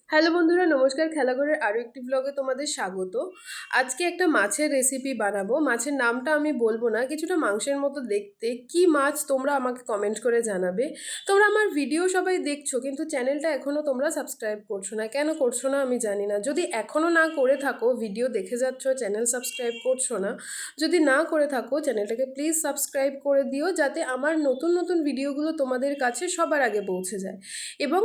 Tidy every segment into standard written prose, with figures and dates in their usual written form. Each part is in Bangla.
হ্যালো বন্ধুরা, নমস্কার। খেলাঘরের আরও একটি ব্লগে তোমাদের স্বাগত। আজকে একটা মাছের রেসিপি বানাবো। মাছের নামটা আমি বলবো না, কিছুটা মাংসের মতো দেখতে। কি মাছ তোমরা আমাকে কমেন্ট করে জানাবে। তোমরা আমার ভিডিও সবাই দেখছো, কিন্তু চ্যানেলটা এখনও তোমরা সাবস্ক্রাইব করছো না। কেন করছো না আমি জানি না। যদি এখনও না করে থাকো, ভিডিও দেখে যাচ্ছ, চ্যানেল সাবস্ক্রাইব করছো না, যদি না করে থাকো চ্যানেলটাকে প্লিজ সাবস্ক্রাইব করে দিও, যাতে আমার নতুন নতুন ভিডিওগুলো তোমাদের কাছে সবার আগে পৌঁছে যায়। এবং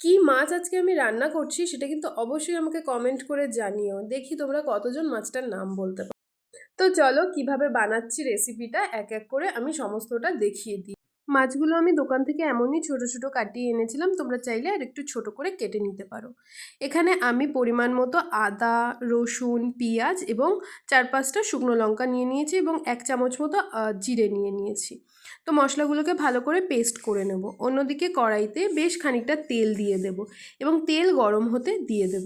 কি মাছ আজকে আমি রান্না করছি সেটা কিন্তু অবশ্যই আমাকে কমেন্ট করে জানিও। দেখি তোমরা কতজন মাছটার নাম বলতে পারো। তো চলো কিভাবে বানাচ্ছি রেসিপিটা এক এক করে আমি সমস্তটা দেখিয়ে দিই। মাছগুলো আমি দোকান থেকে এমনই ছোট ছোট কাটিয়ে এনেছিলাম, তোমরা চাইলে আর একটু ছোট করে কেটে নিতে পারো। এখানে আমি পরিমাণ মতো আদা, রসুন, পেঁয়াজ এবং 4-5টা শুকনো লঙ্কা নিয়ে নিয়েছি এবং 1 চামচ মতো জিরে নিয়ে নিয়েছি। তো মশলাগুলোকে ভালো করে পেস্ট করে নেব। অন্যদিকে কড়াইতে বেশ খানিকটা তেল দিয়ে দেব এবং তেল গরম হতে দিয়ে দেব।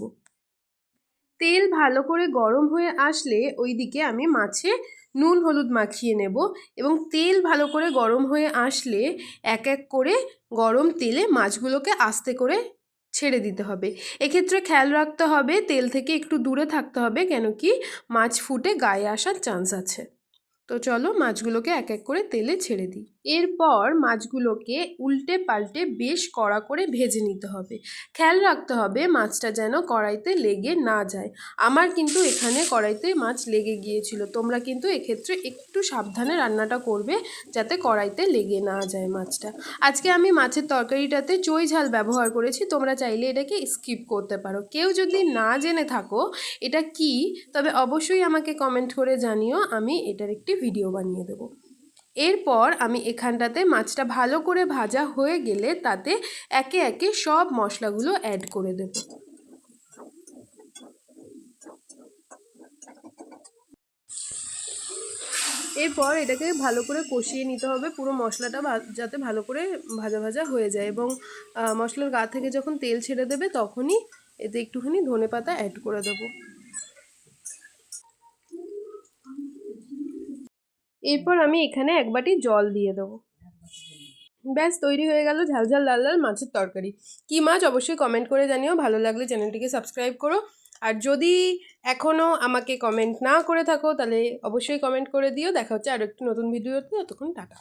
তেল ভালো করে গরম হয়ে আসলে ওইদিকে আমি মাছে নুন হলুদ মাখিয়ে নেব এবং তেল ভালো করে গরম হয়ে আসলে এক এক করে গরম তেলে মাছগুলোকে আস্তে করে ছেড়ে দিতে হবে। এক্ষেত্রে খেয়াল রাখতে হবে তেল থেকে একটু দূরে থাকতে হবে, কেন কি মাছ ফুটে গায়ে আসার চান্স আছে। তো চলো মাছগুলোকে এক এক করে তেলে ছেড়ে দিই। এরপর মাছগুলোকে উল্টে পাল্টে বেশ কড়া করে ভেজে নিতে হবে। খেয়াল রাখতে হবে মাছটা যেন কড়াইতে লেগে না যায়। আমার কিন্তু এখানে কড়াইতে মাছ লেগে গিয়েছিল। তোমরা কিন্তু এক্ষেত্রে একটু সাবধানে রান্নাটা করবে, যাতে কড়াইতে লেগে না যায় মাছটা। আজকে আমি মাছের তরকারিটাতে চই ঝাল ব্যবহার করেছি, তোমরা চাইলে এটাকে স্কিপ করতে পারো। কেউ যদি না জেনে থাকো এটা কি, তবে অবশ্যই আমাকে কমেন্ট করে জানিও, আমি এটার একটি ভিডিও বানিয়ে দেবো। এরপর আমি এখানটাতে মাছটা ভালো করে ভাজা হয়ে গেলে তাতে একে একে সব মশলাগুলো অ্যাড করে দেব। এরপর এটাকে ভালো করে কষিয়ে নিতে হবে, পুরো মশলাটা যাতে ভালো করে ভাজা ভাজা হয়ে যায় এবং মশলার গা থেকে যখন তেল ছেড়ে দেবে তখনই এতে একটুখানি ধনেপাতা অ্যাড করে দেবো। এরপর আমি এখানে 1 বাটি জল দিয়ে দেবো। ব্যাস তৈরি হয়ে গেল ঝাল ঝাল লাল লাল মাছের তরকারি। কি মাছ অবশ্যই কমেন্ট করে জানিও। ভালো লাগলে চ্যানেলটিকে সাবস্ক্রাইব করো। আর যদি এখনও আমাকে কমেন্ট না করে থাকো তাহলে অবশ্যই কমেন্ট করে দিও। দেখা হচ্ছে আরও একটি নতুন ভিডিওতে। ততক্ষণ টাটা।